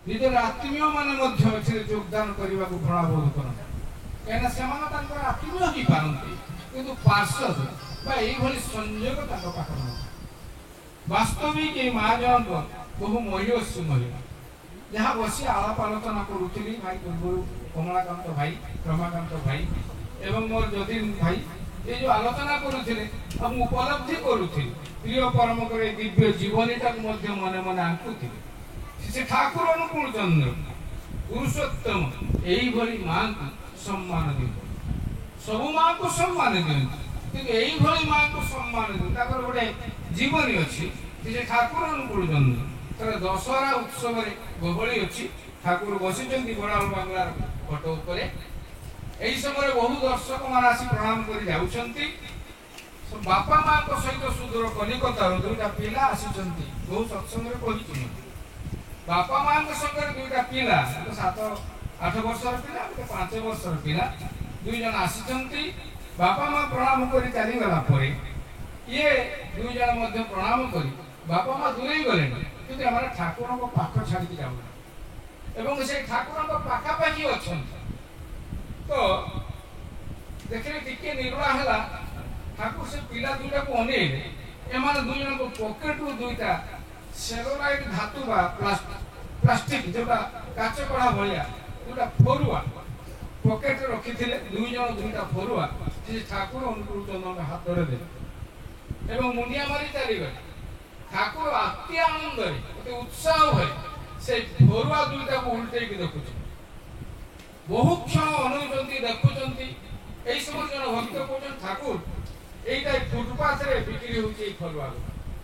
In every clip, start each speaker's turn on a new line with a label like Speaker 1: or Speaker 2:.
Speaker 1: ନିଜର ଆତ୍ମୀୟ ମାନେ ମଧ୍ୟ ଏଥିରେ ଯୋଗଦାନ କରିବାକୁ ପ୍ରଣାବୋଧ କରନ୍ତି, କାହିଁକିନା ସେମାନେ ତାଙ୍କର ଆତ୍ମୀୟ ହେଇପାରନ୍ତି କିନ୍ତୁ ପାର୍ଶ୍ୱଦ ବା ଏଇଭଳି ସଂଯୋଗ ତାଙ୍କ ପାଖରେ ନଥାଏ। ବାସ୍ତବିକ ଏଇ ମା ଜଣକ ବହୁ ମହିୟସୀ ମହିଳା, ଯାହା ବସି ଆଳାପ ଆଲୋଚନା କରୁଥିଲି ଭାଇ ପୂର୍ବରୁ କମଳାକାନ୍ତ ଭାଇ, ରମାକାନ୍ତ ଭାଇ ଏବଂ ମୋର ଯତୀନ ଭାଇ ଏ ଯେଉଁ ଆଲୋଚନା କରୁଥିଲେ ଆଉ ମୁଁ ଉପଲବ୍ଧି କରୁଥିଲି ପ୍ରିୟ ପରମଙ୍କର ଏ ଦିବ୍ୟ ଜୀବନୀଟାକୁ ମଧ୍ୟ ମନେ ମନେ ଆଙ୍କୁଥିଲେ। ସେ ଠାକୁର ଅନୁକୂଳ ଚନ୍ଦ୍ର ପୁରୁଷୋତ୍ତମ ଏଇଭଳି ମାଙ୍କୁ ସମ୍ମାନ ଦିଅନ୍ତି, ସବୁ ମାଙ୍କୁ ସମ୍ମାନ ଦିଅନ୍ତି କିନ୍ତୁ ଏଇଭଳି ମାଙ୍କୁ ସମ୍ମାନ ଦିଅନ୍ତି। ତାଙ୍କର ଗୋଟେ ଜୀବନୀ ଅଛି, ସେ ଠାକୁର ଅନୁକୂଳ ଚନ୍ଦ୍ର। ତାର ଦଶହରା ଉତ୍ସବରେ ଗହଳି ଅଛି, ଠାକୁର ବସିଛନ୍ତି ବଡ଼ାଳ ବାଙ୍ଗଲାର ଫଟୋ ଉପରେ। ଏହି ସମୟରେ ବହୁ ଦର୍ଶକ ମାନେ ଆସି ପ୍ରଣାମ କରି ଯାଉଛନ୍ତି। ବାପା ମାଙ୍କ ସହିତ ସୁଦୂର କଲିକତାରୁ ଦୁଇଟା ପିଲା ଆସିଛନ୍ତି। ବହୁ ସତ୍ସଙ୍ଗରେ କହିଛି, ବାପା ମାଙ୍କ ସାଙ୍ଗରେ ଦୁଇଟା ପିଲା, 7-8 ବର୍ଷର ପିଲା, 5 ବର୍ଷର ପିଲା, 2 ଜଣ ଆସିଛନ୍ତି। ବାପା ମା ପ୍ରଣାମ କରି ଚାଲିଗଲା ପରେ ଇଏ 2 ଜଣ ମଧ୍ୟ ପ୍ରଣାମ କରି ବାପା ମା ଦୂରେଇ ଗଲେଣି, କିନ୍ତୁ ଆମର ଠାକୁରଙ୍କ ପାଖ ଛାଡ଼ିକି ଯାଉନା ଏବଂ ସେ ଠାକୁରଙ୍କ ପାଖାପାଖି ଅଛନ୍ତି। ତ ଦେଖିଲେ ଟିକେ ନିର୍ବାହ ହେଲା, ଠାକୁର ସେ ପିଲା ଦୁଇଟାକୁ ଅନେଇଲେ। ଏମାନେ 2 ଜଣଙ୍କ ପକେଟରୁ 2ଟା ସେଲୋଲାଇଟ୍ ଧାତୁ ବା ପ୍ଲାଷ୍ଟିକ ଯୋଉଟା କାଚ କଢ଼ା ଭଳିଆ 2ଟା ଫରୁଆ ପକେଟରେ ରଖିଥିଲେ। 2 ଜଣ 2ଟା ଫରୁଆ ସେ ଠାକୁର ଅନୁକୂଳ ଚନ୍ଦ୍ରଙ୍କ ହାତରେ ଦେଲେ ଏବଂ ମୁଣ୍ଡିଆ ମାରି ଚାଲିଗଲେ। ଠାକୁର ଅତି ଆନନ୍ଦରେ ଅତି ଉତ୍ସାହ ଭରି ସେ ଫରୁଆ 2ଟାକୁ ଉଲ୍ଟେଇକି ଦେଖୁଛନ୍ତି। ବହୁ କ୍ଷଣ ଅନୁଛନ୍ତି, ଦେଖୁଛନ୍ତି। এই সময় জন ভক্ত কହୁଛନ୍ତି ঠাকুর এইটা ফুটপাথরে বিক্রি হচ্ছে এই ফলুয়া,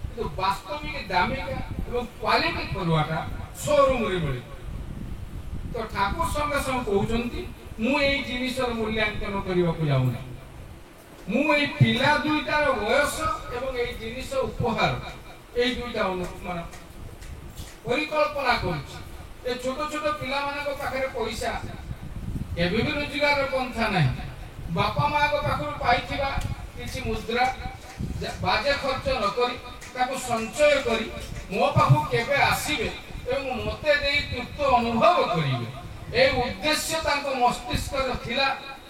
Speaker 1: কিন্তু বাস্তবিক দামিকা এবং কোয়ালিটি ফলুয়াটা শোরুমরে মিলে। তো ঠাকুর সঙ্গে সঙ্গে কହୁଛନ୍ତି ମୁଁ এই জিনিসর মূল্যাঙ্কন କରିବାକୁ যাଉନି, ମୁଁ এই ପିଲା ଦୁଇଟାର ବୟସ ଏବଂ এই ଜିନିଷ ଉପହାର এই ଦୁଇଟା ମାନେ ପରିକଳ୍ପନା କରୁଛି। ଏ ଛୋଟ ଛୋଟ ପିଲାମାନଙ୍କ ପାଖରେ ପଇସା କେବେ ବି ରୋଜଗାରର ପନ୍ଥା ନାହିଁ। ବାପା ମାଙ୍କ ପାଖରୁ ପାଇଥିବା କିଛି ମୁଦ୍ରା ବାଜେ ଖର୍ଚ୍ଚ ନ କରି ତାକୁ ସଞ୍ଚୟ କରି ମୋ ପାଖକୁ କେବେ ଆସିବେ ଏବଂ ମୋତେ ଦେଇ ତୃପ୍ତ ଅନୁଭବ କରିବେ, ଏ ଉଦ୍ଦେଶ୍ୟ ତାଙ୍କ ମସ୍ତିଷ୍କରେ ଥିଲା।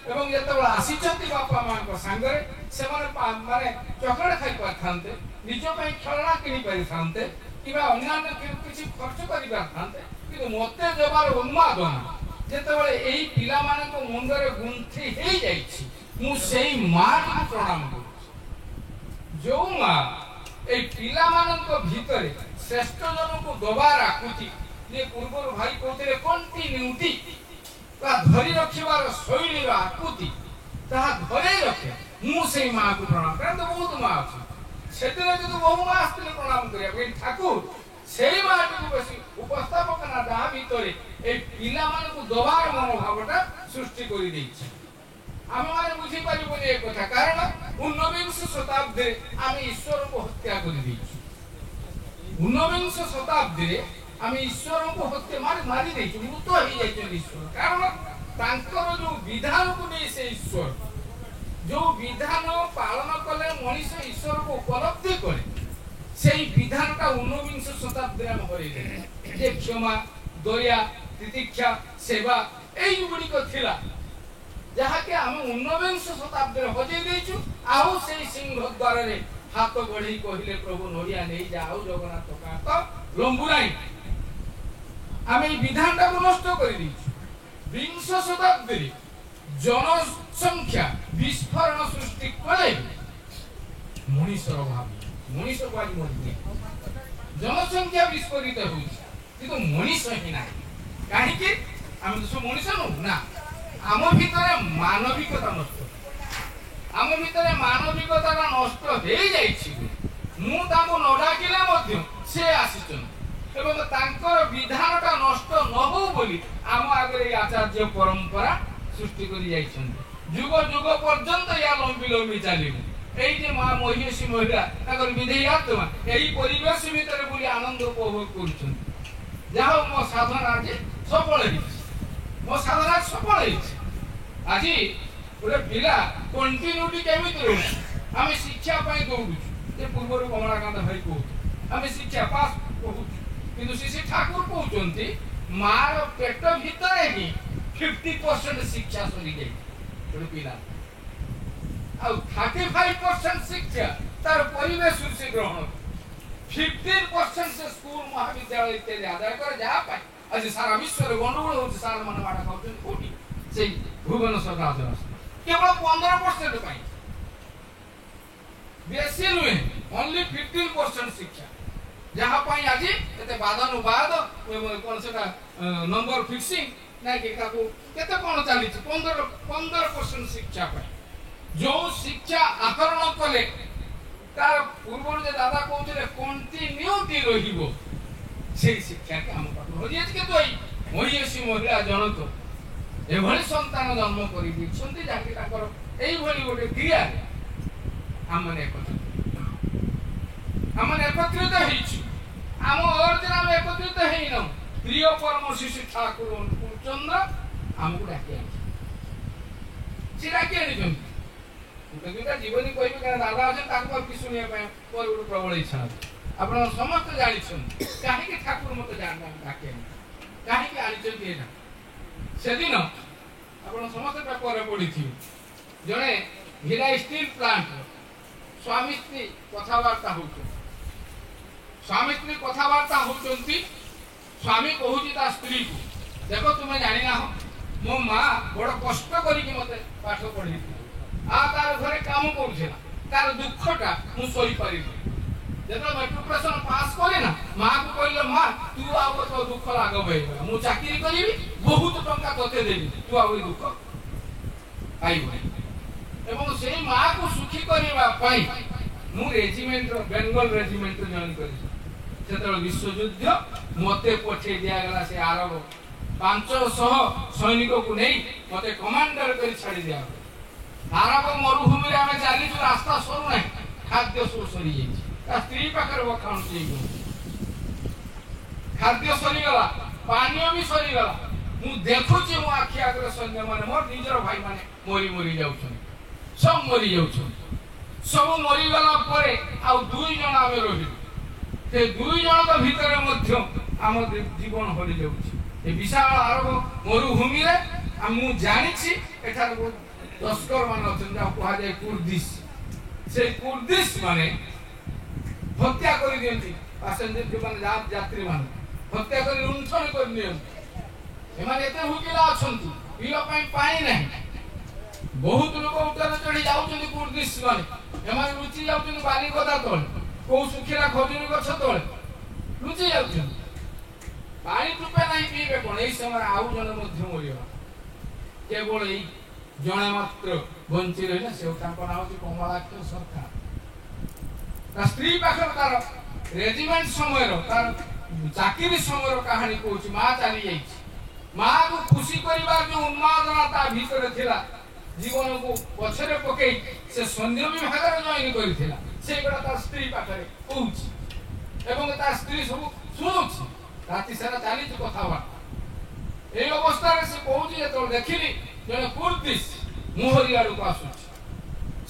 Speaker 1: ଏବଂ ଯେତେବେଳେ ଆସିଛନ୍ତି ବାପା ମାଙ୍କ ସାଙ୍ଗରେ, ସେମାନେ ମାନେ ଚକୋଲେଟ୍ ଖାଇ ପାରିଥାନ୍ତେ, ନିଜ ପାଇଁ ଖେଳଣା କିଣି ପାରିଥାନ୍ତେ କିମ୍ବା ଅନ୍ୟାନ୍ୟ କିଛି ଖର୍ଚ୍ଚ କରିପାରିଥାନ୍ତେ, କିନ୍ତୁ ମୋତେ ଦେବାର ଉନ୍ମାଦନା ଯେତେବେଳେ ଏଇ ପିଲାମାନଙ୍କ ମୁଣ୍ଡରେ ଗୁନ୍ଥି ହେଇଯାଇଛି, ମୁଁ ସେଇ ମାଆକୁ ପ୍ରଣାମ କରୁଛି। ଯୋଉ ମା ଏଇ ପିଲାମାନଙ୍କ ଭିତରେ ଶ୍ରେଷ୍ଠ ଜଣକୁ ଦବାର ଆକୁତି, ଯେ ପୂର୍ବରୁ ଭାଇ କହୁଥିଲେ କଣ୍ଟିନ୍ୟୁଟି ବା ଧରି ରଖିବାର ଶୈଳୀର ଆକୁତି, ତାହା ଧରେଇ ରଖେ, ମୁଁ ସେଇ ମାଆକୁ ପ୍ରଣାମ କରେ। ତ ବହୁତ ମା ଅଛି, ସେଦିନ କିନ୍ତୁ ବହୁ ମା ଆସିଥିଲେ ପ୍ରଣାମ କରିବାକୁ। ଏଇ ଠାକୁର ସେଇ ମାଆଟିକୁ ବେଶୀ ଉପସ୍ଥାପକ ନା ଯାହା ଭିତରେ এই ପିଲାମାନଙ୍କୁ ଦବାର ମନୋଭାବଟା ସୃଷ୍ଟି କରିଦେଇଛି। ଆମେମାନେ ବୁଝିପାରିବୁନି ଏ କଥା, କାରଣ 19ବିଂଶ ଶତାବ୍ଦୀରେ ଆମେ ଈଶ୍ୱରଙ୍କୁ ହତ୍ୟା କରିଦେଇଛୁ। 19ବିଂଶ ଶତାବ୍ଦୀରେ ଆମେ ଈଶ୍ୱରଙ୍କୁ ହତ୍ୟା ମାରି ଦେଇଛୁ, ମୃତ ହେଇଯାଇଛନ୍ତି ଈଶ୍ୱର। କାରଣ ତାଙ୍କର ଯୋଉ ବିଧାନକୁ ନେଇ ସେ ଈଶ୍ୱର ଯୋଉ ବିଧାନ ପାଳନ କଲେ ମଣିଷ ଈଶ୍ୱରକୁ ଉପଲବ୍ଧି କରେ, ସେଇ ବିଧାନଟା 19ବିଂଶ ଶତାବ୍ଦୀରେ ଆମେ ହରେଇଦେଲେ। ଯେ କ୍ଷମା, ଦୟା, ତିତିକ୍ଷା, ସେବା এইগুলিক ଥିଲା, ଯାହାକି ଆମେ 19ବିଂଶ ଶତାବ୍ଦୀରେ ହଜେଇ ଦେଇଛୁ। ଆଉ ସେଇ ସିଂହ ଦ୍ୱାରରେ ହାତ ବଢ଼େଇ କହିଲେ ପ୍ରଭୁ ନଡ଼ିଆ ନେଇଯା, ଆଉ ଜଗନ୍ନାଥ କାନ୍ତ ଲମ୍ବୁ ନାହିଁ। ଆମେ এই ବିଧାନଟାକୁ ନଷ୍ଟ କରିଦେଇଛୁ। ବିଂଶ ଶତାବ୍ଦୀରେ ଜନସଂଖ୍ୟା ବିସ୍ଫୋରଣ ସୃଷ୍ଟି କଲେ ମଣିଷର ଭାବ, ମଣିଷକୁ ଆଜି ମରିଯିବ। ଜନସଂଖ୍ୟା ବିସ୍ଫୋରିତ ହେଉଛି କିନ୍ତୁ ମଣିଷ ହିଁ ନାହିଁ। କାହିଁକି? ଆମେ ତ ସବୁ ମଣିଷ ନୁହଁ ନା, ଆମ ଭିତରେ ମାନବିକତା ନଷ୍ଟ, ଆମ ଭିତରେ ମାନବିକତାଟା ନଷ୍ଟ ହେଇଯାଇଛି। ମୁଁ ତାଙ୍କୁ ନ ଡାକିଲେ ମଧ୍ୟ ସେ ଆସିଛନ୍ତି ଏବଂ ତାଙ୍କର ବିଧାନଟା ନଷ୍ଟ ନ ହଉ ବୋଲି ଆମ ଆଗରେ ଏଇ ଆଚାର୍ଯ୍ୟ ପରମ୍ପରା ସୃଷ୍ଟି କରି ଯାଇଛନ୍ତି। ଯୁଗ ଯୁଗ ପର୍ଯ୍ୟନ୍ତ ୟା ଲମ୍ବି ଲମ୍ବି ଚାଲିବ। এই যে মা মহিষী মহিলা তাଙ୍କର ବିଧେଇ ଆତ୍ମା ଏହି ପରିବେଶ ଭିତରେ ବୁଲି ଆନନ୍ଦ ଉପଭୋଗ କରୁଛନ୍ତି। ଯାହା ହଉ ମୋ ସାଧନା ଆଜି ସଫଳ ହେଇଛି, ମୋ ସାଧନା ସଫଳ ହେଇଛି। ଆଜି ଗୋଟେ ପିଲା କଣ୍ଟିନ୍ୟୁଟି କେମିତି ରହୁଛି, ଆମେ ଶିକ୍ଷା ପାଇଁ ଦୌଡୁଛୁ। ଯେ ପୂର୍ବରୁ କମଳାକାନ୍ତ ଭାଇ କହୁଛୁ ଆମେ ଶିକ୍ଷା ପାସ୍ କହୁଛୁ, କିନ୍ତୁ ଶ୍ରୀ ଠାକୁର କହୁଛନ୍ତି मार पेट भीतर ही 50% शिक्षा सरी गई पिला आ 35% शिक्षा तार परिवेश से ग्रहण 15% से स्कूल महाविद्यालय इत्यादि आदाय कर जा पाए आज सारा विश्व रे गंडगोल हो सार मन माडा खाउछन कोठी से भुवनेश्वर राजन केवल 15% पाई बेसी नुहे ओनली 15% शिक्षा जहाँ पाई आज एते बादानुवाद कोन सेटा नंबर फिक्सिंग ना कि काको केते कोन चली 15% शिक्षा पाई जो शिक्षा आहरण कले तार पूर्व जे दादा कहउछले कंटिन्यूटी रहिबो से शिक्षा के हम पाठ हो जे के तोई महिषी महिला जनक एभली संतान जन्म करी दिछन्ती जाके ताकर एई भली गोटे क्रिया हमने एकत्रित हेछि आम अर्थ नाम एकत्रित हेइन प्रिय परम शिशु ठाकुर चंद्र हमको डाके से डाके आनिछन दुटा जीवनी कहबे कारण दादा अछन ताको कि सुनिया पय पर गुरु प्रबल इच्छा आपण समस्त जानिछन काहे कि ठाकुर मते जानना डाके काहे कि आनिछन के ना सेदिन आपण समस्त पेपर पढी थी जने हिरा स्टील प्लांट स्वामी स्त्री कथावार्ता होउछ स्वामी स्त्री कथावार्ता होउछंती स्वामी कहूची ता स्त्री को देखो तुमे जानि ना मो मां बड़ कष्ट करी कि मते पाठ पढी आ तार घरे काम करूछला तार दुखटा मु सही पारि जेतो मैट्रिकुलेशन पास करे ना मां को कहले मां तू आव तो दुख लागबे मु चाकरी करिवि बहुत टंका तते देबी तू आव दुख आइबो एवं से मां को सुखी करबा पाई मु रेजिमेंट बेंगल रेजिमेंट जॉइन करी सेतल विश्व युद्ध मते पठे दिया गला से आरब 500 सैनिक को नहीं मते कमांडर करी छाड़ी दिया आरब मरुभूमि रे हमें चाली जो रास्ता सरू नहीं खाद्य सब सरी जाई ता स्त्री पाकर वखाण से खाद्य सरी गला पानी भी सरी गला मु देखुची मु आखि आगरे सैन्य माने मोर निजर भाई माने मरी जाउछन सब मरी जाउछन सब मरी गला परे आ दुई जण आमे रहि से दुई जण के भीतर मध्य आम जीवन हरि जाउछि ए विशाल अरब मरुभूमि रे मु जानिछि एठार तस्कर मान अछन जा कहा जाय कुर्दिश से कुर्दिश माने हत्या करि दियंती पैसेंजर के माने यात्री माने हत्या करि लुंठन करि नियंती एमाने एते हुकिला अछंती पियो पानी नहीं बहुत लोग उतर चढ़ी जाउछन कुर्दिश माने एमाने रुचि जाउछन बाली गदा तळे को सुखिरा खजुरी गछ तळे रुचि जाउछन पानी टुपे नहीं पीबे कोन एई समय आउ जन मध्य मरियो केवल एई जणे मात्र बंची रहिला से तांको नाम होची कमलाक्ष सरकार ता स्त्री पाखर तार रेजिमेंट समय रो तार चाकरी समय रो कहानी कहूची मां चली जाईची मां को खुशी करबा जो उन्मादना ता भीतर थिला जीवन को पछरे पकई से सैन्य विभाग रे जॉइन करिथिला से गडा तार स्त्री पाखरे कहूची एवं तार स्त्री सब सुनुची राति सारा चाली तो कथा बार्ता ए अवस्था रे से कहूची जे तो देखिली जने कुर्दिश मोहरी आडू को आसुची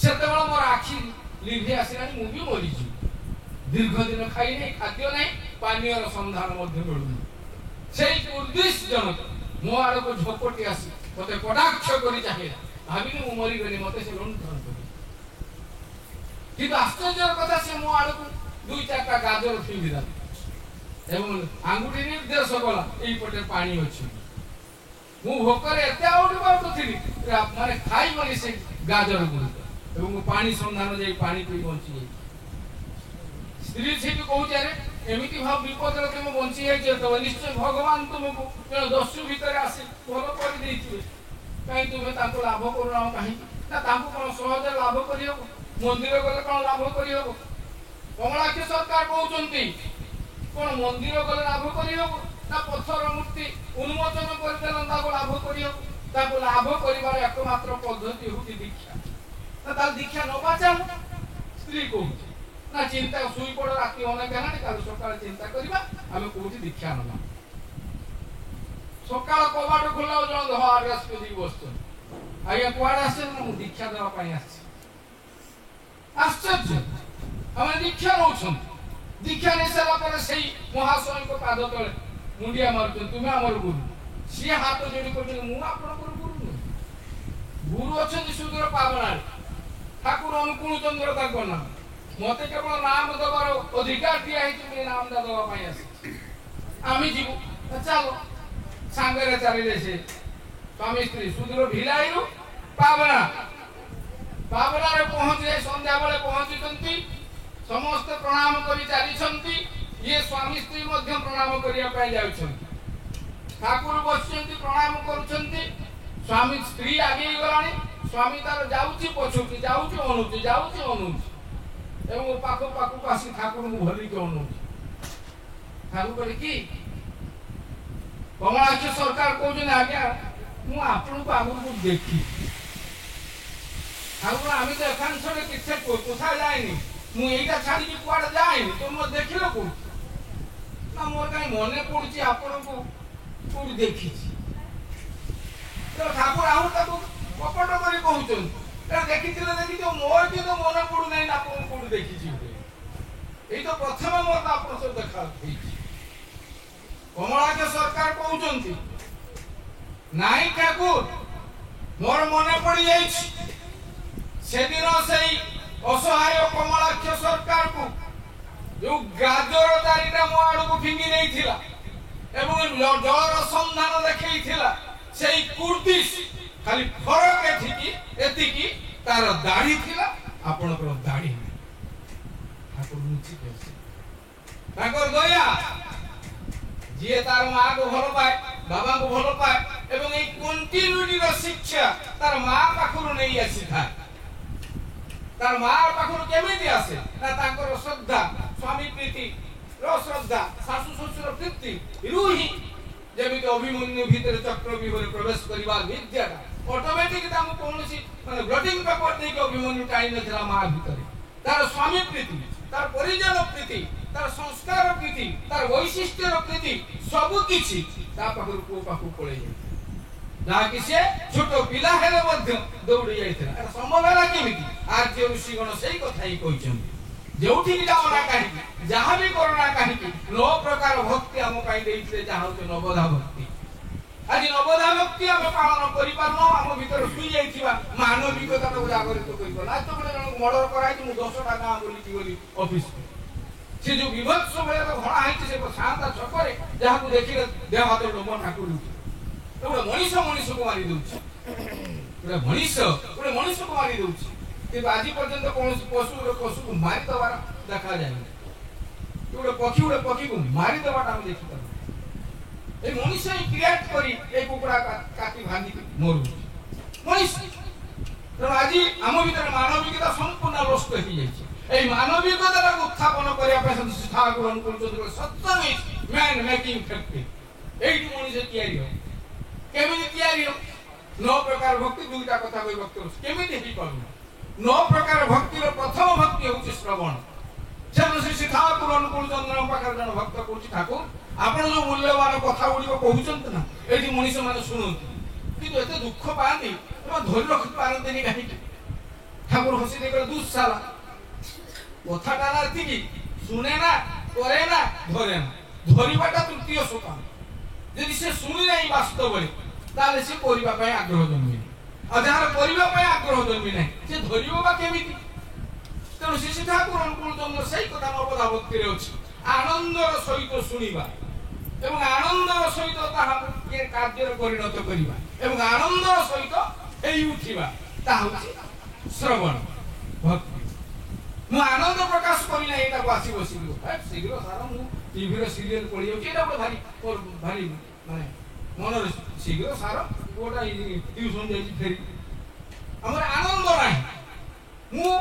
Speaker 1: सेतेबेला मोर आखी लिभि आसिलानी मु भी मरि जी दीर्घ दिन खाई नहीं खाद्य नहीं पानी रो संधान मध्य मिलुनी सेई कुर्दिश जनक मो आडू को झोपटी आसी मते कटाक्ष करी चाहिला भाबिनी मु मरि गली मते से लुंठन करी कि आश्चर्य कथा से मो आडू को दुई चारटा गाजर फिंगी दा एवं आंगुठी निर्देश कला एई पटे पानी अछि मु भोकर एते आउट बाउट थिली माने खाई बोली से गाजर गुल एवं पानी संधान जाई पानी पी बंची स्त्री से कहू जे एमिति भाव विपद रे तुम बंची है जे तो निश्चय भगवान तुमको दस्यु भीतर आसी भलो कर देइथिबे काई तुमे ताको लाभ करू ना काई ना ताको कोन सहज लाभ करियो मंदिर गले कोन लाभ करियो कमलाक्ष सरकार कहउचंती कोन मंदिर गले लाभ करियो ना पत्थर मूर्ति उन्मोचन करदेलन ताको लाभ करियो ताको लाभ करिवार एकमात्र पद्धति होती दीक्षा ना ताल दीक्षा न पाचाल स्त्री को ना चिंता सुई पड़ राति अनेक हेलानी काल सकाळ चिंता करिबा आमे कोठी दीक्षा नबा सकाळ कबाड़ खोला जण धो आड्रेस पे दी बसतो आया कुआड आसे ना दीक्षा देवा पाई आसी आश्चर्य हम दीक्षा नउछन दीक्षा ने सारा पर सही महाशय को पाद तळे मुंडिया मारुछन तुमे हमर गुरु सी हाथ जोड़ी कर मु आपनकर गुरु नुह गुरु अच्छा सुदूर पावना ठाकुर अनुकूल चंद्र ताको नाम मत केवल नाम दबार अधिकार दिया नाम दवा आम जीव चलो सांगे चलिए से स्वामी स्त्री सुदूर भिलाई पावना पावना पहुंचे संध्या बेले पहुंची समस्त प्रणाम कर चली ये स्वामी स्त्री प्रणाम करने ठाकुर बस प्रणाम कर स्वामी स्त्री आगे गलानी स्वामी तार जाऊची पछुकी जाऊची अनुची जाऊची अनुची एवं पाखो पाखो आसी ठाकुर को भरी के अनुची ठाकुर कहले कि कमलाक्ष सरकार कहउछन आज्ञा मु आपन को आगु को देखी ठाकुर आमी तो एखान छडे किछे कोथा जायनी मु एटा छाडी कि कुआडे जायनी तुम देखिलो को ना मोर काई मने पड़ुची आपन को कोड देखी तो ठाकुर आउ ताको कपट करी कहउछन ए देखि तो मोर कि तो मने पड़ु नै ना आपन कोड देखि छी एई तो प्रथम मोर तो आपन सब देखा छी कमलाक्ष सरकार कहउछन नाई ठाकुर मोर मने पड़ी जाई से दिन से असहाय कमलाक्ष सरकार को जो गाजर चारिटा मो आड़ को फिंगी नहीं थिला एवं जलर संधान देखई थिला सेई कुर्दिश खाली फरक एतिकी तार दाढ़ी थिला आपण को दाढ़ी ठाकुर मुची कैसे ठाकुर दया जे तार मां को भलो पाए बाबा को भलो पाए एवं ए कंटिन्यूटी रो शिक्षा तार मां पाखरु नहीं आसी था तार मां पाखरु केमिति आसे ना ताकर श्रद्धा स्वामी प्रीति रो श्रद्धा सासु ससुर प्रीति रुही जेमिति अभिमन्यु भीतर चक्रव्यूह प्रवेश करबा विद्या ऑटोमेटिक तामु कोनसी माने ब्लडिंग पेपर दे के अभिमन्यु टाइ नथला मां भीतर तार स्वामी प्रीति तार परिजन प्रीति तार संस्कार प्रीति तार वैशिष्ट्य प्रीति सब किछि ता पाखरु को पाखु पळे ना कि से छोटो पिला हेले मध्य दौड़ी जाइथिला एटा संभव होला केमिति आर्य ऋषिगण सेही कथाई कहिछन जेउठी कि जाओ ना काहे जहां भी करोना काहे कि नौ प्रकार भक्ति हम पाई देइते जहां होते नवधा भक्ति आज नवधा भक्ति हम पालन करि पारनो हम भीतर सुई जाइथिबा मानविकता को जागरित करिबो ना तो बले मर्डर कराई मु 10 टा गां बोली ऑफिस से जो विभत्स भले तो घोड़ा है से शांत छकरे जहां को देखि देह हाथ लोम ठाकुर तो मनीष को मारी दउछ मनीष को मारी दउछ कि आज पर्यंत कौन पशु को मारी दबार देखा जाए गोटे पक्षी को मारी दबाटा हम देखि पार ए मनीष ही क्रिएट करी ए कुकुड़ा काटी भांगी मोर मनीष तो आज आम भीतर मानविकता संपूर्ण नष्ट हो जाए ए मानविकता को उत्थापन करिया पे ठाकुर अनुकूल सत्य मैन मेकिंग फैक्ट्री एई मनीष तैयारी हो केमिति तैयारी हो 9 प्रकार भक्ति दुईटा कथा कोई भक्त केमिति ही पाबो 9 प्रकार भक्ति रो प्रथम भक्ति होछि श्रवण जन श्री ठाकुर अनुकूल चंद्र पाखर जन भक्त कोछि ठाकुर आपण जो मूल्यवान कथा गुडी को कहउचंत ना एठी मनीष माने सुनंती किंतु एते दुख पानी तो धरि रख पारंते नि काहे ठाकुर हसी दे कर दुसाला कथाटा नाती की सुने ना करे ना धरे ना धरिबाटा तृतीय सोपान यदि से सुनि नाही वास्तव रे ताले से परिबा पय आग्रह जन्मी अजार परिबा पय आग्रह जन्मी नाही से धरिबो बा केमिति तेणु श्री ठाकुर अनुकूल चंद्र सही कथा नवदा भक्ति रे अछि आनंदर सहित सुनिबा एवं आनंदर सहित ताहा के कार्य परिणत करिबा एवं आनंदर सहित एई उठिबा ता होछि श्रवण भक्ति मु आनंद प्रकाश करि ना एटा बासी बसी शीघ्र सारा मु टीवी रे सीरियल पढि होछि एटा भारी भारी माने मन शीघ्र सारा गोटा ट्यूशन जाई फेरी हमर आनंद नाही मु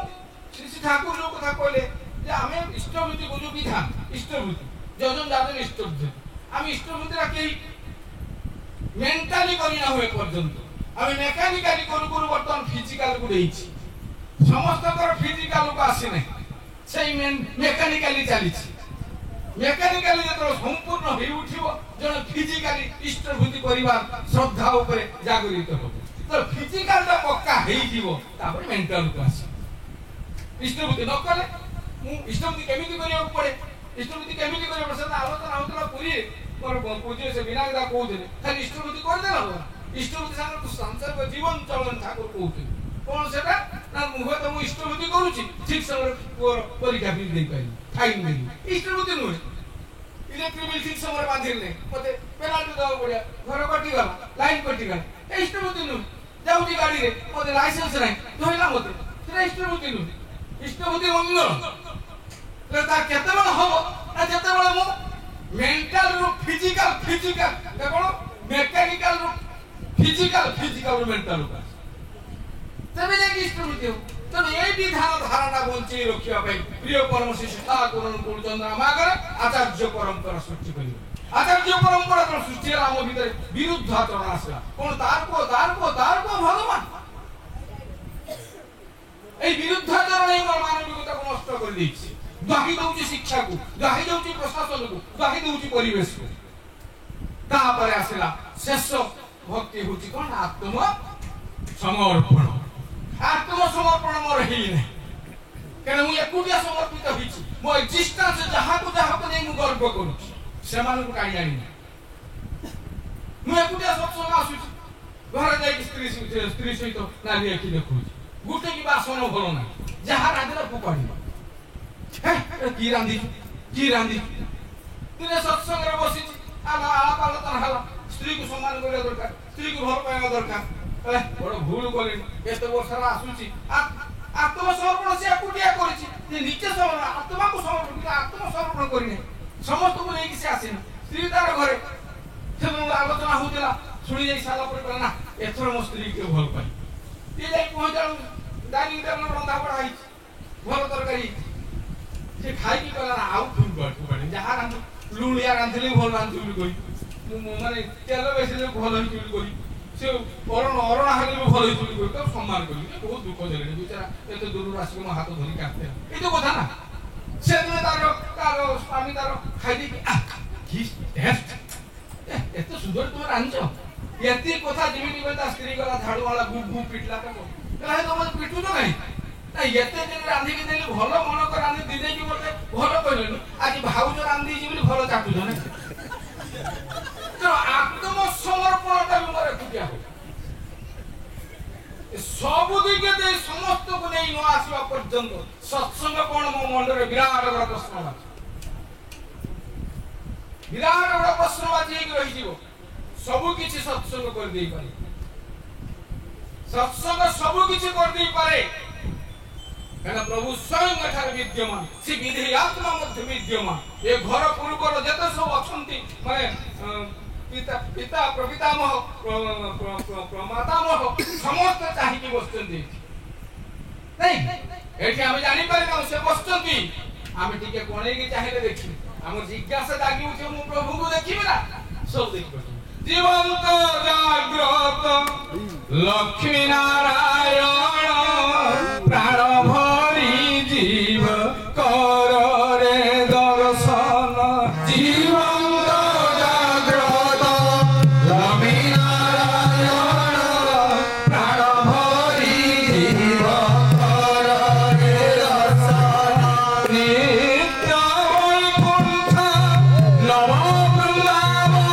Speaker 1: श्री ठाकुर जो कथा कहले जे हमें इष्टभूति को जो विधान इष्टभूति जजन जाजन इष्टभूति हम इष्टभूति राखी मेंटली करी ना होए पर्यंत हम मेकानिकली करू करू वर्तमान फिजिकल को देइछि समस्त कर फिजिकल को आसी नै सेई मेकानिकली चली छी मेकानिकली जतो संपूर्ण होई उठिबो जण फिजिकली इष्टभूति परिवार श्रद्धा ऊपर जागृत हो तो फिजिकल ता पक्का हेई जीवो तापर मेंटल को आसी इष्टभूति न कले मु इष्टभूति केमिति करिया पड़े इष्टभूति केमिति करिया पड़े आलोचना होतला पुरी मोर पूज्य से विनायक दा कहते खाली इष्टबुद्धि कर देला हो इष्टबुद्धि सागर तो संसार जीवन चलन ठाकुर कहते कौन सेटा ना मुहे तो मु इष्टबुद्धि करूची ठीक समय परीक्षा भी दे पाई फाइन देली इष्टबुद्धि नुहे इलेक्ट्रिक बिल ठीक समय बांधिल ने मते पेनाल्टी दवा पड़िया घर कटि गला लाइन कटि गला इष्टबुद्धि नुहे जाउची गाड़ी रे मते लाइसेंस नाही धोइला मते सेटा इष्टबुद्धि नुहे इष्टबुद्धि मंगल ता केते बळ हो ना जेते बळ मु मेंटल रो फिजिकल देखो मैकेनिकल रो फिजिकल रो मेंटल रो तबे लेके इष्टबुद्धि हो तब ए विधान धारणा बंचे रखिया भाई प्रिय परम शिष्य ठाकुर गुरुचंद्र आमागर आचार्य परंपरा सृष्टि करियो आचार्य परंपरा तो सृष्टि आम भीतर विरुद्ध आचरण आसला कोन तार को भगवान ए विरुद्ध आचरण ही मानविकता को नष्ट कर देछि गाही दउची शिक्षा को गाही दउची प्रशासन को गाही दउची परिवेश को ता पर आसला शेष भक्ति होची कोन आत्म समर्पण मोर ही नहीं केन मु एकुटिया समर्पित होईची मो एक्जिस्टेंस जहा को नै मु गर्व करू से मान को काई जानि मु एकुटिया सत्संग आसुची घर जाई स्त्री सहित नाली एकी देखू गुटे की बासन भलो ना जहा रांधला पुपाड़ी की रांधी तिने सत्संग रे बसी आला आलोचना हला स्त्री को सम्मान करिया दरकार स्त्री को भल पाइबा दरकार बड़ भूल कले एते वर्षरा आसुची आत्मसमर्पण से एकुटिया करिछि जे निचे आत्मा को समर्पण आत्मसमर्पण करिने समस्त को लेके से आसे स्त्री तार घरे से आलोचना होतिला सुनी जाई साला पर ना एथर मो स्त्री के भल पाई ये जाई पहुंचाउ डाइनिंग टेबल रंधा पड़ा आई भल तरकारी से खाई की कला आउ फुल बाटू जहा रांध लुणिया रांधले भल रांधुली कोई माने तेल बेसी भल ही चुली कोई से अरण हाले भी भल ही चुली कोई तो सम्मान करी बहुत दुख देले बेचारा एते दूर राशि को हाथ धरी काटते ए तो कथा ना से दिन तारो स्वामी तारो खाई दी की टेस्ट एते सुंदर तुम रांधो एते कथा जेमिति कोता स्त्री गला झाड़ू वाला गुगु पिटला तो कहे तो मत पिटू तो नहीं ना एते दिन रांधी के देली भलो मन को रांधी दिने की मते भलो कहलेनु आज भाउज रांधी जी बोली भलो चाटू जने तो आत्म समर्पण का मोर कुटिया हो सब दिके दे समस्त को नै न आसीबा पर्यंत सत्संग कोन मो मन रे विराट बड़ प्रश्न बाची रही जीवो सब किछि सत्संग कर देई पारे सत्संग सब किछि कर देई पारे एना प्रभु स्वयं एठार विद्यमान से विधि आत्मा मध्य विद्यमान ए घर पुरुकर जते सब अछंती माने पिता प्रपितामह प्रमातामह समस्त चाहि कि बसचंती नहीं एठी हम जानि पारे ना से बसचंती हम टिके कोणे के चाहिले देखि हम जिज्ञासा जागी उठे मु प्रभु को देखिबे ना सब देखि जीवंत जाग्रत लक्ष्मी नारायण प्राण भरी जीव कर रे दर्शन जीवंत जाग्रत लक्ष्मी नारायण प्राण भरी जीव कर रे दर्शन नित्य वैकुंठ नव वृंदावन